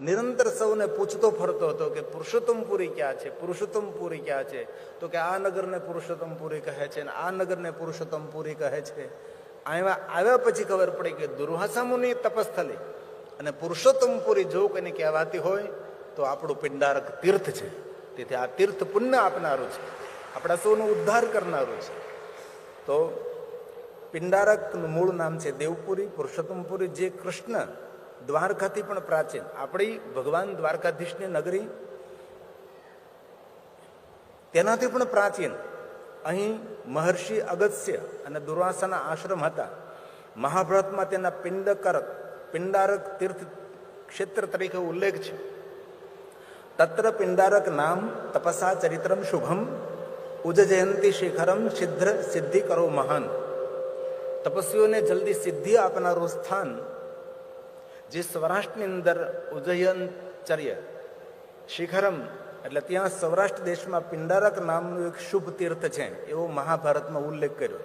નિરંતર સૌને પૂછતો ફરતો હતો કે પુરુષોત્તમપુરી ક્યાં છે, પુરુષોત્તમપુરી ક્યાં છે? તો કે આ નગરને પુરુષોત્તમપુરી કહે છે ને આ નગરને પુરુષોત્તમપુરી કહે છે. આવ્યા પછી ખબર પડી કે દુર્વાસા મુનિ તપસ્થલી અને પુરુષોત્તમપુરી જો કોઈને કહેવાતી હોય તો આપણું પિંડારક તીર્થ છે. તેથી આ તીર્થ પુણ્ય આપનારું છે, આપણા સૌનો ઉદ્ધાર કરનારું છે. તો પિંડારકનું મૂળ નામ છે દેવપુરી, પુરુષોત્તમપુરી, જે કૃષ્ણ દ્વારકાથી પણ પ્રાચીન, આપણી ભગવાન દ્વારકાધીશની નગરી તેનાથી પણ પ્રાચીન. અહીં મહર્ષિ અગસ્ત્ય અને દુર્વાસાના આશ્રમ હતા. મહાભારતમાં તેના પિંડારક તીર્થ ક્ષેત્ર તરીકે ઉલ્લેખ છે. તત્ર પિંડારક નામ તપસા ચરિત્રમ શુભમ ઉજજયંતી શિખરમ સિદ્ધિ કરો મહાન. તપસ્વીઓને જલ્દી સિદ્ધિ આપનારું સ્થાન જે સૌરાષ્ટ્રની અંદર ઉજ્જયનચર્ય શિખરમ એટલે ત્યાં સૌરાષ્ટ્ર દેશમાં પિંડારક નામનું એક શુભ તીર્થ છે એવો મહાભારતમાં ઉલ્લેખ કર્યો.